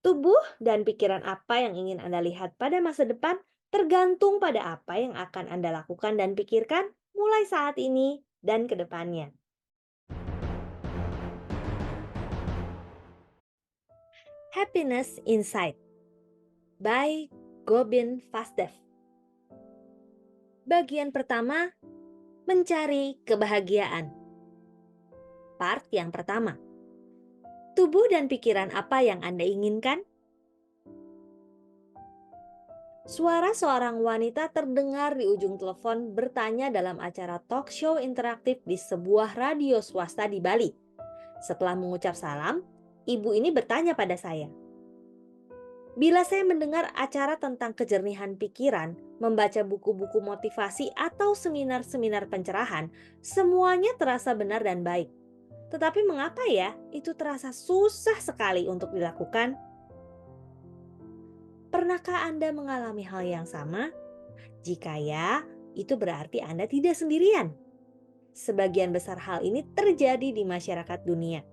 Tubuh dan pikiran apa yang ingin Anda lihat pada masa depan tergantung pada apa yang akan Anda lakukan dan pikirkan mulai saat ini dan ke depannya. Happiness Insight by Gobin Vasdev. Bagian pertama, mencari kebahagiaan. Part yang pertama, tubuh dan pikiran apa yang Anda inginkan? Suara seorang wanita terdengar di ujung telepon bertanya dalam acara talk show interaktif di sebuah radio swasta di Bali. Setelah mengucap salam, ibu ini bertanya pada saya, "Bila saya mendengar acara tentang kejernihan pikiran, membaca buku-buku motivasi atau seminar-seminar pencerahan, semuanya terasa benar dan baik. Tetapi mengapa ya itu terasa susah sekali untuk dilakukan?" Pernahkah Anda mengalami hal yang sama? Jika ya, itu berarti Anda tidak sendirian. Sebagian besar hal ini terjadi di masyarakat dunia.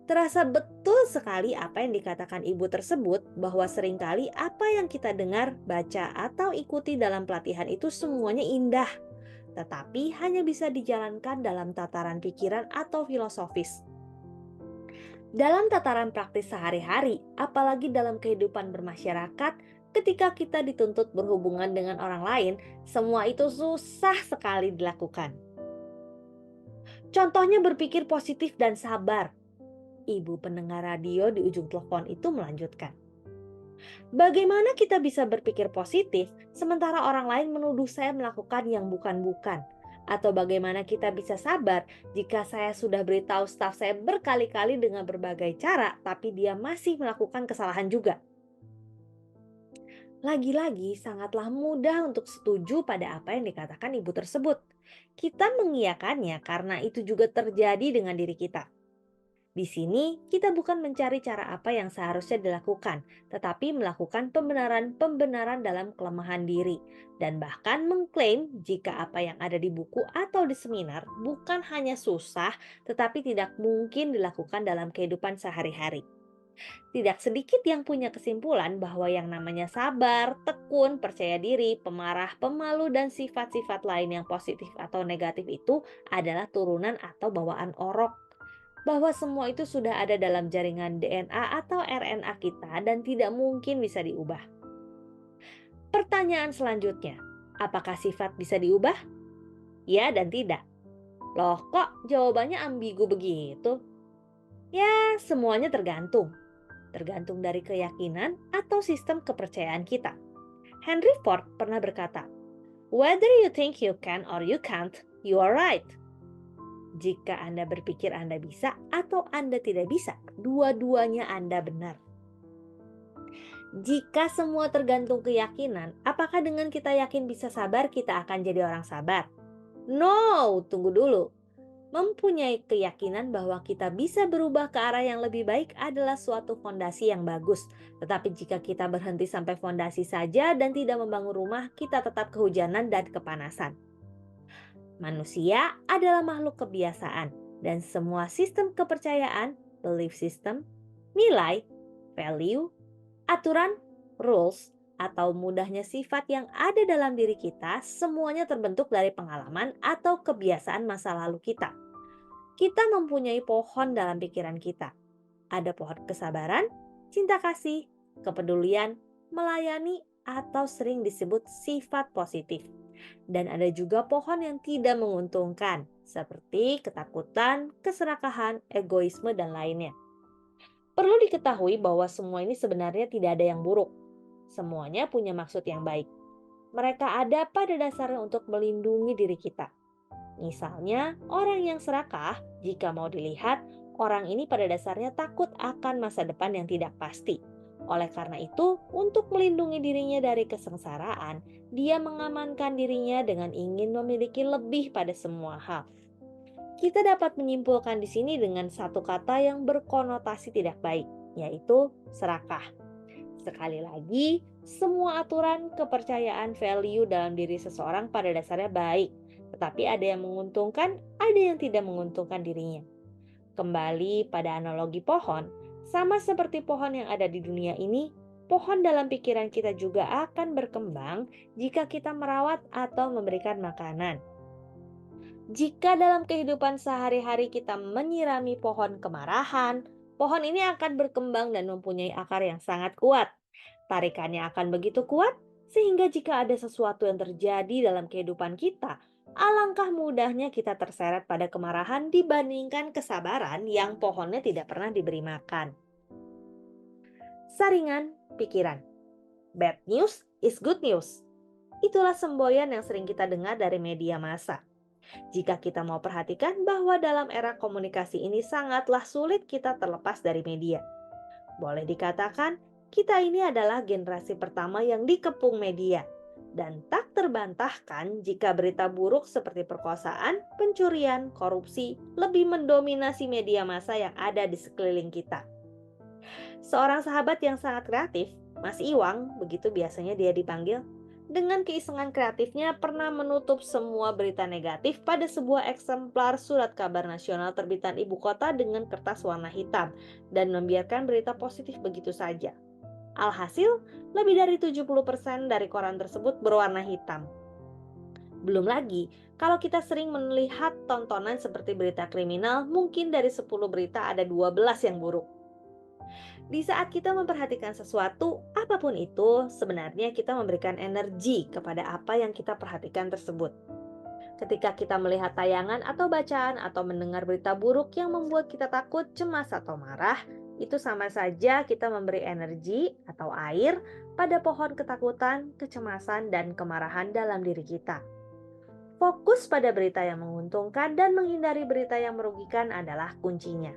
Terasa betul sekali apa yang dikatakan ibu tersebut, bahwa seringkali apa yang kita dengar, baca, atau ikuti dalam pelatihan itu semuanya indah, tetapi hanya bisa dijalankan dalam tataran pikiran atau filosofis. Dalam tataran praktis sehari-hari, apalagi dalam kehidupan bermasyarakat, ketika kita dituntut berhubungan dengan orang lain, semua itu susah sekali dilakukan. Contohnya berpikir positif dan sabar. Ibu pendengar radio di ujung telepon itu melanjutkan. Bagaimana kita bisa berpikir positif sementara orang lain menuduh saya melakukan yang bukan-bukan? Atau bagaimana kita bisa sabar jika saya sudah beritahu staf saya berkali-kali dengan berbagai cara, tapi dia masih melakukan kesalahan juga? Lagi-lagi sangatlah mudah untuk setuju pada apa yang dikatakan ibu tersebut. Kita mengiyakannya karena itu juga terjadi dengan diri kita. Di sini, kita bukan mencari cara apa yang seharusnya dilakukan, tetapi melakukan pembenaran-pembenaran dalam kelemahan diri, dan bahkan mengklaim jika apa yang ada di buku atau di seminar bukan hanya susah, tetapi tidak mungkin dilakukan dalam kehidupan sehari-hari. Tidak sedikit yang punya kesimpulan bahwa yang namanya sabar, tekun, percaya diri, pemarah, pemalu, dan sifat-sifat lain yang positif atau negatif itu adalah turunan atau bawaan orok, bahwa semua itu sudah ada dalam jaringan DNA atau RNA kita dan tidak mungkin bisa diubah. Pertanyaan selanjutnya, apakah sifat bisa diubah? Ya dan tidak. Loh, kok jawabannya ambigu begitu? Ya, semuanya tergantung. Tergantung dari keyakinan atau sistem kepercayaan kita. Henry Ford pernah berkata, "Whether you think you can or you can't, you are right." Jika Anda berpikir Anda bisa atau Anda tidak bisa, dua-duanya Anda benar. Jika semua tergantung keyakinan, apakah dengan kita yakin bisa sabar, kita akan jadi orang sabar? No, tunggu dulu. Mempunyai keyakinan bahwa kita bisa berubah ke arah yang lebih baik adalah suatu fondasi yang bagus. Tetapi jika kita berhenti sampai fondasi saja dan tidak membangun rumah, kita tetap kehujanan dan kepanasan. Manusia adalah makhluk kebiasaan, dan semua sistem kepercayaan, belief system, nilai, value, aturan, rules, atau mudahnya sifat yang ada dalam diri kita, semuanya terbentuk dari pengalaman atau kebiasaan masa lalu kita. Kita mempunyai pohon dalam pikiran kita. Ada pohon kesabaran, cinta kasih, kepedulian, melayani, atau sering disebut sifat positif. Dan ada juga pohon yang tidak menguntungkan, seperti ketakutan, keserakahan, egoisme, dan lainnya. Perlu diketahui bahwa semua ini sebenarnya tidak ada yang buruk. Semuanya punya maksud yang baik. Mereka ada pada dasarnya untuk melindungi diri kita. Misalnya, orang yang serakah, jika mau dilihat, orang ini pada dasarnya takut akan masa depan yang tidak pasti. Oleh karena itu, untuk melindungi dirinya dari kesengsaraan, dia mengamankan dirinya dengan ingin memiliki lebih pada semua hal. Kita dapat menyimpulkan di sini dengan satu kata yang berkonotasi tidak baik, yaitu serakah. Sekali lagi, semua aturan, kepercayaan, value dalam diri seseorang pada dasarnya baik. Tetapi ada yang menguntungkan, ada yang tidak menguntungkan dirinya. Kembali pada analogi pohon, Sama seperti pohon yang ada di dunia ini, pohon dalam pikiran kita juga akan berkembang jika kita merawat atau memberikan makanan. Jika dalam kehidupan sehari-hari kita menyirami pohon kemarahan, pohon ini akan berkembang dan mempunyai akar yang sangat kuat. Tarikannya akan begitu kuat sehingga jika ada sesuatu yang terjadi dalam kehidupan kita, alangkah mudahnya kita terseret pada kemarahan dibandingkan kesabaran yang pohonnya tidak pernah diberi makan. Saringan pikiran. Bad news is good news. Itulah semboyan yang sering kita dengar dari media massa. Jika kita mau perhatikan bahwa dalam era komunikasi ini sangatlah sulit kita terlepas dari media. Boleh dikatakan, kita ini adalah generasi pertama yang dikepung media. Dan tak terbantahkan jika berita buruk seperti perkosaan, pencurian, korupsi lebih mendominasi media massa yang ada di sekeliling kita. Seorang sahabat yang sangat kreatif, Mas Iwang, begitu biasanya dia dipanggil, dengan keisengan kreatifnya pernah menutup semua berita negatif pada sebuah eksemplar surat kabar nasional terbitan ibu kota dengan kertas warna hitam dan membiarkan berita positif begitu saja. Alhasil, lebih dari 70% dari koran tersebut berwarna hitam. Belum lagi, kalau kita sering melihat tontonan seperti berita kriminal, mungkin dari 10 berita ada 12 yang buruk. Di saat kita memperhatikan sesuatu, apapun itu, sebenarnya kita memberikan energi kepada apa yang kita perhatikan tersebut. Ketika kita melihat tayangan atau bacaan atau mendengar berita buruk yang membuat kita takut, cemas, atau marah, itu sama saja kita memberi energi atau air pada pohon ketakutan, kecemasan, dan kemarahan dalam diri kita. Fokus pada berita yang menguntungkan dan menghindari berita yang merugikan adalah kuncinya.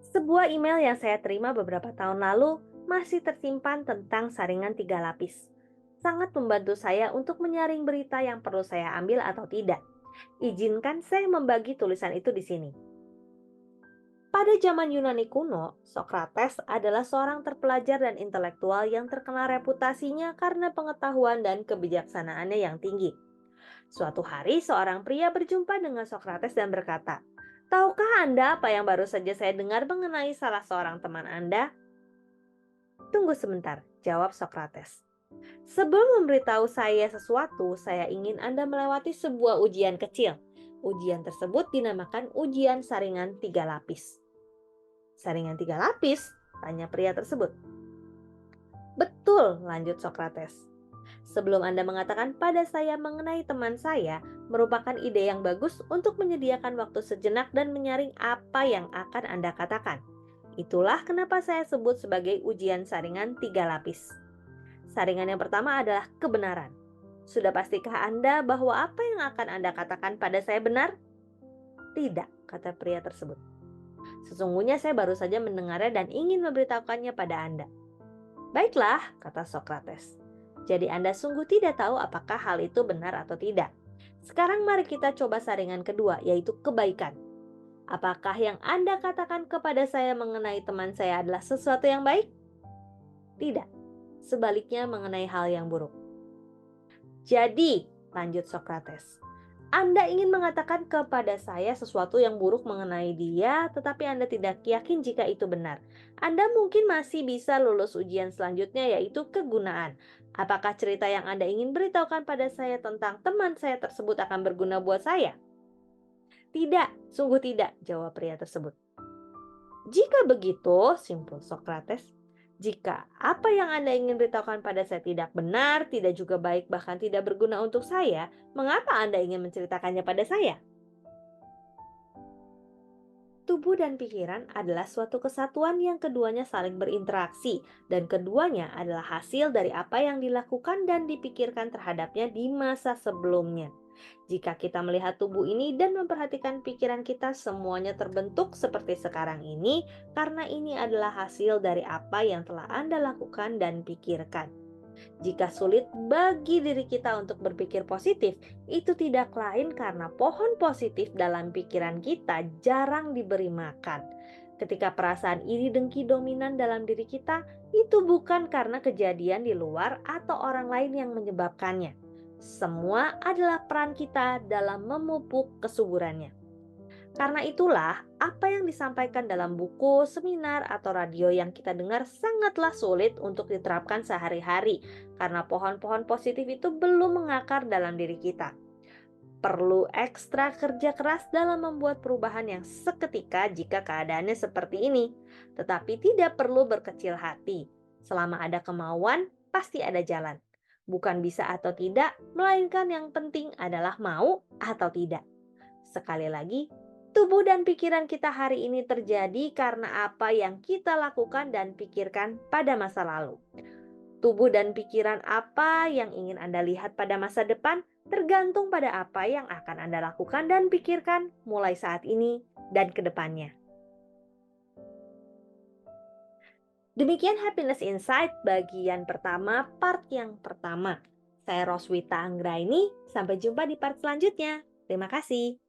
Sebuah email yang saya terima beberapa tahun lalu masih tersimpan tentang saringan 3 lapis. Sangat membantu saya untuk menyaring berita yang perlu saya ambil atau tidak. Izinkan saya membagi tulisan itu di sini. Pada zaman Yunani kuno, Socrates adalah seorang terpelajar dan intelektual yang terkenal reputasinya karena pengetahuan dan kebijaksanaannya yang tinggi. Suatu hari, seorang pria berjumpa dengan Socrates dan berkata, "Tahukah Anda apa yang baru saja saya dengar mengenai salah seorang teman Anda?" "Tunggu sebentar," jawab Socrates. "Sebelum memberitahu saya sesuatu, saya ingin Anda melewati sebuah ujian kecil. Ujian tersebut dinamakan ujian saringan 3 lapis." "Saringan 3 lapis?" tanya pria tersebut. "Betul," lanjut Socrates. "Sebelum Anda mengatakan pada saya mengenai teman saya, merupakan ide yang bagus untuk menyediakan waktu sejenak dan menyaring apa yang akan Anda katakan. Itulah kenapa saya sebut sebagai ujian saringan 3 lapis. Saringan yang pertama adalah kebenaran. Sudah pastikah Anda bahwa apa yang akan Anda katakan pada saya benar?" "Tidak," kata pria tersebut. "Sesungguhnya saya baru saja mendengarnya dan ingin memberitahukannya pada Anda." "Baiklah," kata Socrates. "Jadi Anda sungguh tidak tahu apakah hal itu benar atau tidak. Sekarang mari kita coba saringan kedua, yaitu kebaikan. Apakah yang Anda katakan kepada saya mengenai teman saya adalah sesuatu yang baik?" "Tidak. Sebaliknya mengenai hal yang buruk." "Jadi," lanjut Socrates, "Anda ingin mengatakan kepada saya sesuatu yang buruk mengenai dia, tetapi Anda tidak yakin jika itu benar. Anda mungkin masih bisa lulus ujian selanjutnya, yaitu kegunaan. Apakah cerita yang Anda ingin beritahukan pada saya tentang teman saya tersebut akan berguna buat saya?" "Tidak, sungguh tidak," jawab pria tersebut. "Jika begitu," simpul Socrates, "jika apa yang Anda ingin beritahukan pada saya tidak benar, tidak juga baik, bahkan tidak berguna untuk saya, mengapa Anda ingin menceritakannya pada saya?" Tubuh dan pikiran adalah suatu kesatuan yang keduanya saling berinteraksi, dan keduanya adalah hasil dari apa yang dilakukan dan dipikirkan terhadapnya di masa sebelumnya. Jika kita melihat tubuh ini dan memperhatikan pikiran kita, semuanya terbentuk seperti sekarang ini karena ini adalah hasil dari apa yang telah Anda lakukan dan pikirkan. Jika sulit bagi diri kita untuk berpikir positif, itu tidak lain karena pohon positif dalam pikiran kita jarang diberi makan. Ketika perasaan iri dengki dominan dalam diri kita, itu bukan karena kejadian di luar atau orang lain yang menyebabkannya. Semua adalah peran kita dalam memupuk kesuburannya. Karena itulah, apa yang disampaikan dalam buku, seminar, atau radio yang kita dengar sangatlah sulit untuk diterapkan sehari-hari, karena pohon-pohon positif itu belum mengakar dalam diri kita. Perlu ekstra kerja keras dalam membuat perubahan yang seketika jika keadaannya seperti ini. Tetapi tidak perlu berkecil hati. Selama ada kemauan, pasti ada jalan. Bukan bisa atau tidak, melainkan yang penting adalah mau atau tidak. Sekali lagi, tubuh dan pikiran kita hari ini terjadi karena apa yang kita lakukan dan pikirkan pada masa lalu. Tubuh dan pikiran apa yang ingin Anda lihat pada masa depan tergantung pada apa yang akan Anda lakukan dan pikirkan mulai saat ini dan ke depannya. Demikian Happiness Insight bagian pertama, part yang pertama. Saya Roswita Anggraini, sampai jumpa di part selanjutnya. Terima kasih.